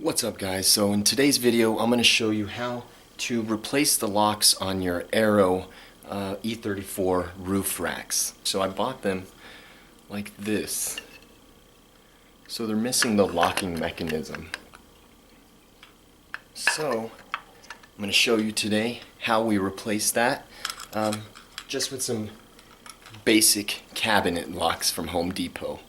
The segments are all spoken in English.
What's up guys? So in today's video I'm going to show you how to replace the locks on your Aero e34 roof racks. So I bought them like this. So they're missing the locking mechanism. So I'm going to show you today how we replace that just with some basic cabinet locks from Home Depot.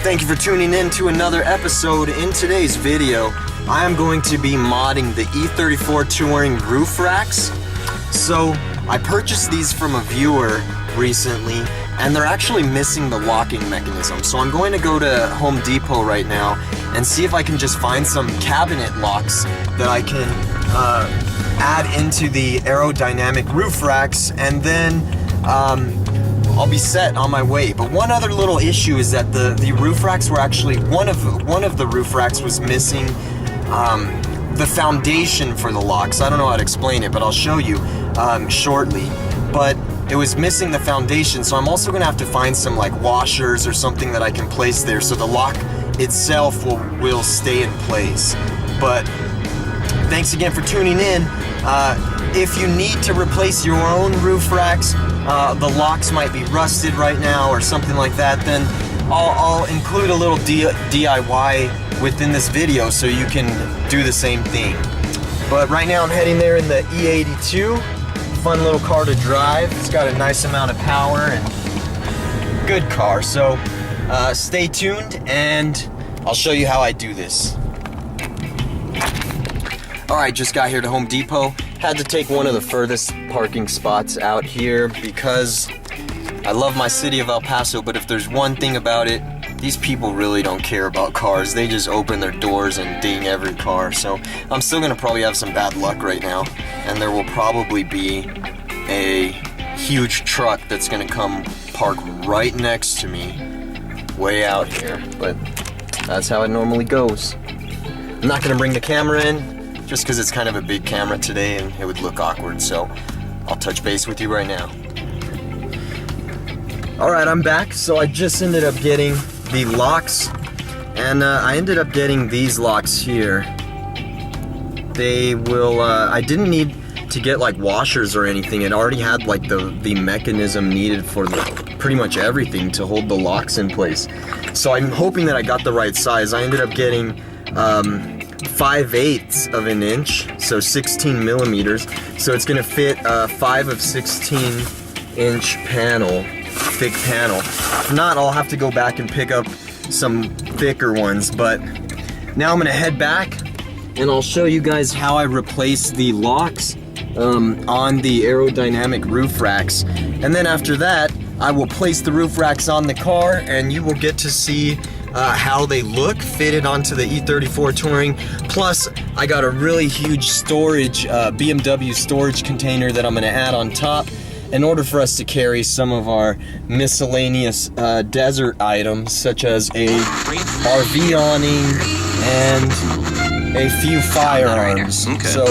Thank you for tuning in to another episode. In today's video, I am going to be modding the e34 Touring roof racks. So I purchased these from a viewer recently, and they're actually missing the locking mechanism. So I'm going to go to Home Depot right now and see if I can just find some cabinet locks that I can add into the aerodynamic roof racks, and then I'll be set on my way. But one other little issue is that the roof racks were actually, one of the roof racks was missing the foundation for the locks. I don't know how to explain it, but I'll show you shortly. But it was missing the foundation, so I'm also gonna have to find some like washers or something that I can place there so the lock itself will stay in place. But thanks again for tuning in. If you need to replace your own roof racks, the locks might be rusted right now or something like that, then I'll include a little DIY within this video so you can do the same thing. But right now I'm heading there in the E82. Fun little car to drive. It's got a nice amount of power and good car. So stay tuned and I'll show you how I do this. Alright, just got here to Home Depot. Had to take one of the furthest parking spots out here because I love my city of El Paso, but if there's one thing about it, these people really don't care about cars. They just open their doors and ding every car. So I'm still gonna probably have some bad luck right now, and there will probably be a huge truck that's gonna come park right next to me way out here, but that's how it normally goes. I'm not gonna bring the camera in just because it's kind of a big camera today and it would look awkward, so I'll touch base with you right now. Alright, I'm back. So I just ended up getting the locks, and I ended up getting these locks here. They will, I didn't need to get like washers or anything. It already had like the mechanism needed for pretty much everything to hold the locks in place. So I'm hoping that I got the right size. I ended up getting 5/8 of an inch, so 16 millimeters. So it's gonna fit a 5 of 16 inch panel, thick panel. If not, I'll have to go back and pick up some thicker ones. But now I'm gonna head back and I'll show you guys how I replace the locks on the aerodynamic roof racks. And then after that, I will place the roof racks on the car and you will get to see how they look fitted onto the e34 Touring. Plus, I got a really huge storage, BMW storage container that I'm gonna add on top in order for us to carry some of our miscellaneous desert items, such as a RV awning and a few firearms. Okay. So,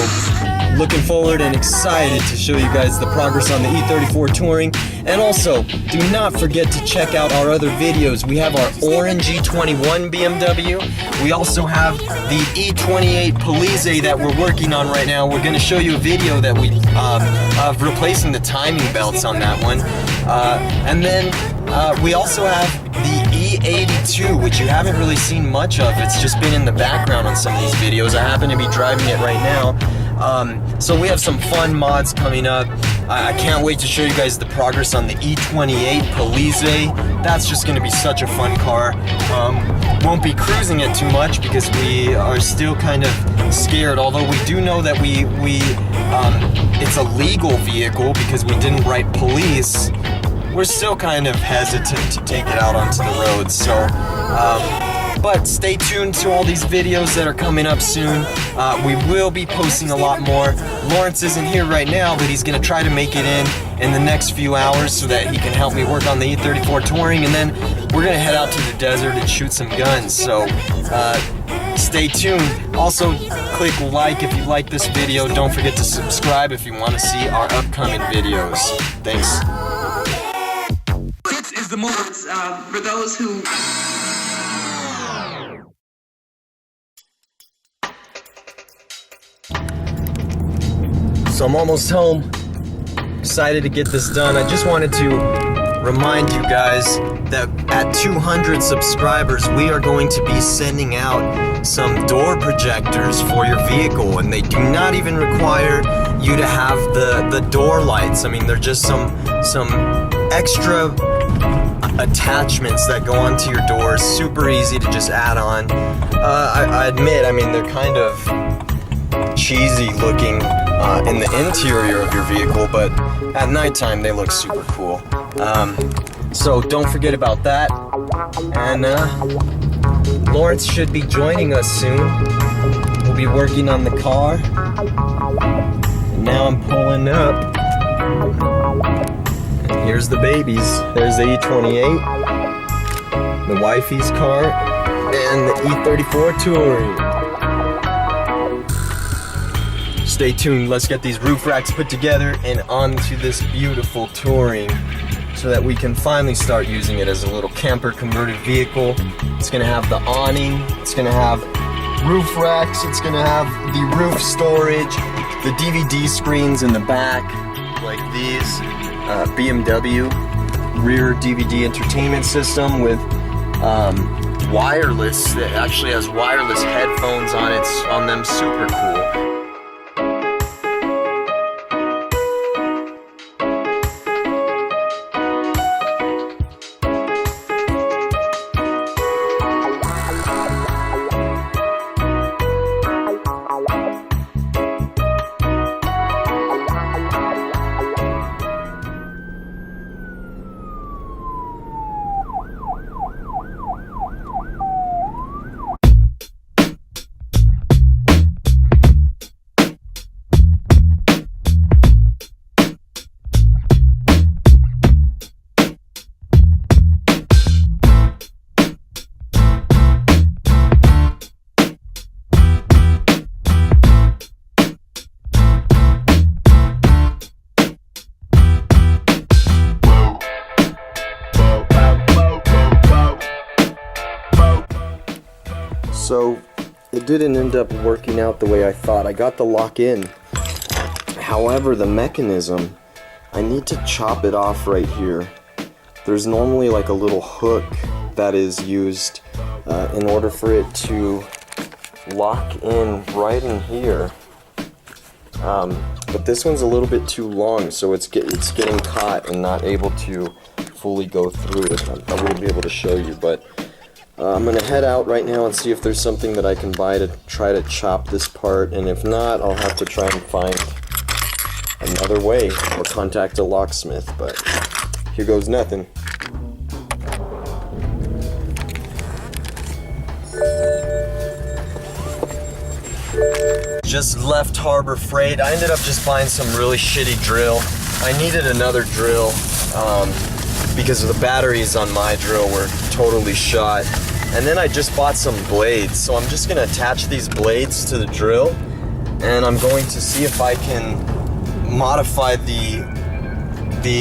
looking forward and excited to show you guys the progress on the e34 Touring. And also, do not forget to check out our other videos. We have our orange E21 BMW. We also have the E28 Police that we're working on right now. We're going to show you a video that we of replacing the timing belts on that one. And then we also have the E82, which you haven't really seen much of. It's just been in the background on some of these videos. I happen to be driving it right now. So we have some fun mods coming up. I can't wait to show you guys the progress on the E28 Police. That's just going to be such a fun car. Won't be cruising it too much because we are still kind of scared, although we do know that it's a legal vehicle because we didn't write police. We're still kind of hesitant to take it out onto the road, so but stay tuned to all these videos that are coming up soon. We will be posting a lot more. Lawrence isn't here right now, but he's going to try to make it in the next few hours so that he can help me work on the E34 touring, and then we're going to head out to the desert and shoot some guns. So stay tuned. Also, click like if you like this video. Don't forget to subscribe if you want to see our upcoming videos. Thanks. This is the move for those who... So I'm almost home. Excited to get this done. I just wanted to remind you guys that at 200 subscribers, we are going to be sending out some door projectors for your vehicle, and they do not even require you to have the door lights. I mean, they're just some extra attachments that go onto your doors. Super easy to just add on. I admit, I mean, they're kind of cheesy looking in the interior of your vehicle, but at nighttime they look super cool. So don't forget about that. And Lawrence should be joining us soon. We'll be working on the car. And now I'm pulling up. And here's the babies. There's the E28, the wifey's car, and the E34 touring. Stay tuned. Let's get these roof racks put together and onto this beautiful touring so that we can finally start using it as a little camper converted vehicle. It's gonna have the awning, it's gonna have roof racks, it's gonna have the roof storage, the DVD screens in the back, like these, BMW rear DVD entertainment system with wireless, that actually has wireless headphones on them, super cool. So it didn't end up working out the way I thought. I got the lock in. However, the mechanism, I need to chop it off right here. There's normally like a little hook that is used in order for it to lock in right in here. But this one's a little bit too long, so it's getting caught and not able to fully go through it. I won't be able to show you, but I'm gonna head out right now and see if there's something that I can buy to try to chop this part, and if not, I'll have to try and find another way or contact a locksmith, but here goes nothing. Just left Harbor Freight. I ended up just buying some really shitty drill. I needed another drill because the batteries on my drill were totally shot. And then I just bought some blades, so I'm just gonna attach these blades to the drill, and I'm going to see if I can modify the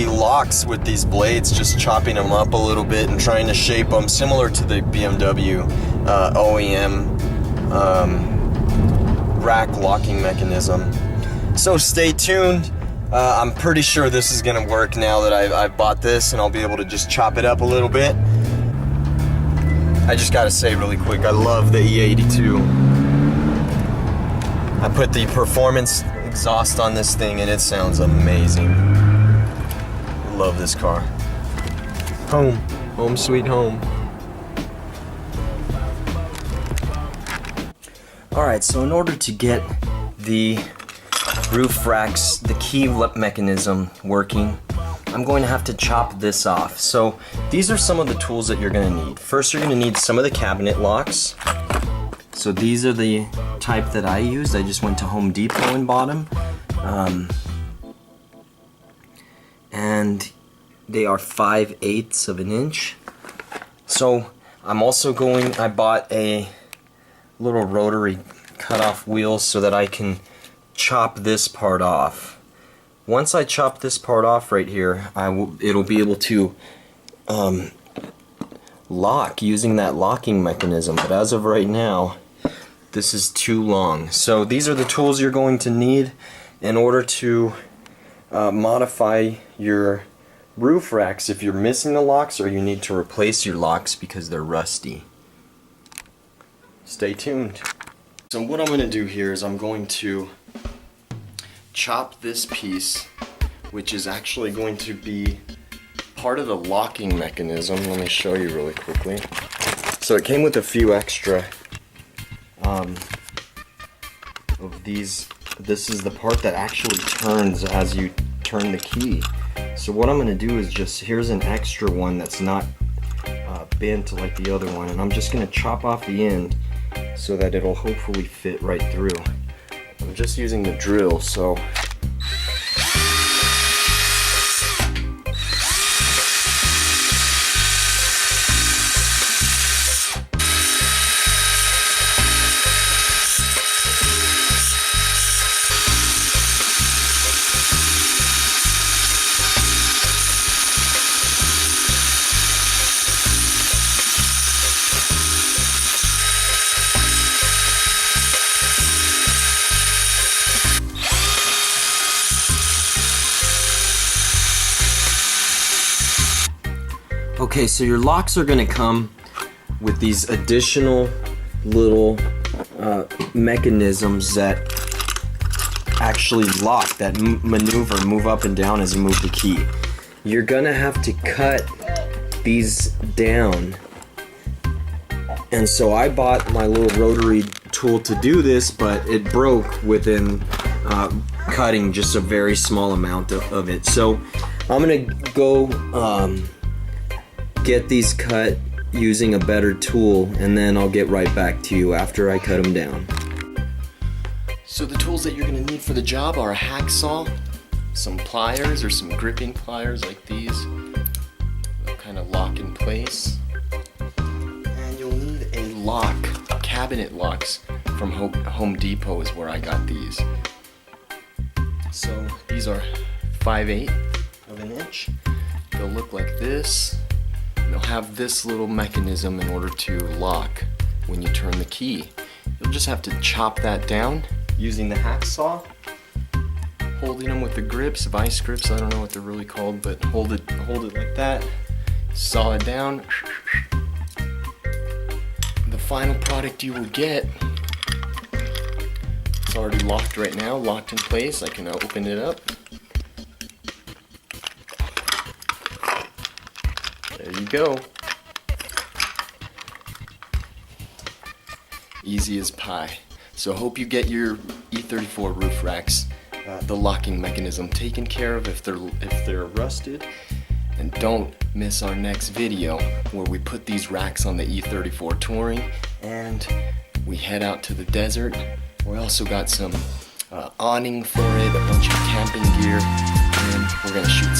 locks with these blades, just chopping them up a little bit and trying to shape them similar to the BMW OEM rack locking mechanism. So stay tuned. I'm pretty sure this is gonna work now that I've bought this, and I'll be able to just chop it up a little bit. I just gotta say really quick, I love the E82. I put the performance exhaust on this thing and it sounds amazing. Love this car. Home sweet home. Alright, so in order to get the roof racks, the key mechanism working, I'm going to have to chop this off. So these are some of the tools that you're going to need. First, you're going to need some of the cabinet locks. So these are the type that I used. I just went to Home Depot and bought them. And they are 5/8 of an inch. So I'm also I bought a little rotary cutoff wheel so that I can chop this part off. Once I chop this part off right here, it'll be able to lock using that locking mechanism. But as of right now, this is too long. So these are the tools you're going to need in order to modify your roof racks if you're missing the locks or you need to replace your locks because they're rusty. Stay tuned. So what I'm going to do here is I'm going to chop this piece, which is actually going to be part of the locking mechanism. Let me show you really quickly. So it came with a few extra of these. This is the part that actually turns as you turn the key. So what I'm going to do is here's an extra one that's not bent like the other one, and I'm just going to chop off the end so that it'll hopefully fit right through. I'm just using the drill, so okay, so your locks are going to come with these additional little mechanisms that actually lock, that move up and down as you move the key. You're going to have to cut these down. And so I bought my little rotary tool to do this, but it broke within cutting just a very small amount of it. So I'm going to go get these cut using a better tool, and then I'll get right back to you after I cut them down. So the tools that you're going to need for the job are a hacksaw, some pliers or some gripping pliers like these. They'll kind of lock in place. And you'll need a lock, cabinet locks from Home Depot is where I got these. So these are 5/8 of an inch. They'll look like this. They'll have this little mechanism in order to lock when you turn the key. You'll just have to chop that down using the hacksaw, holding them with the grips, vice grips, I don't know what they're really called, but hold it like that, saw it down. The final product you will get, it's already locked right now, locked in place. I can open it up. There you go. Easy as pie. So hope you get your E34 roof racks, the locking mechanism taken care of if they're rusted. And don't miss our next video where we put these racks on the E34 Touring and we head out to the desert. We also got some awning for it, a bunch of camping gear, and we're gonna shoot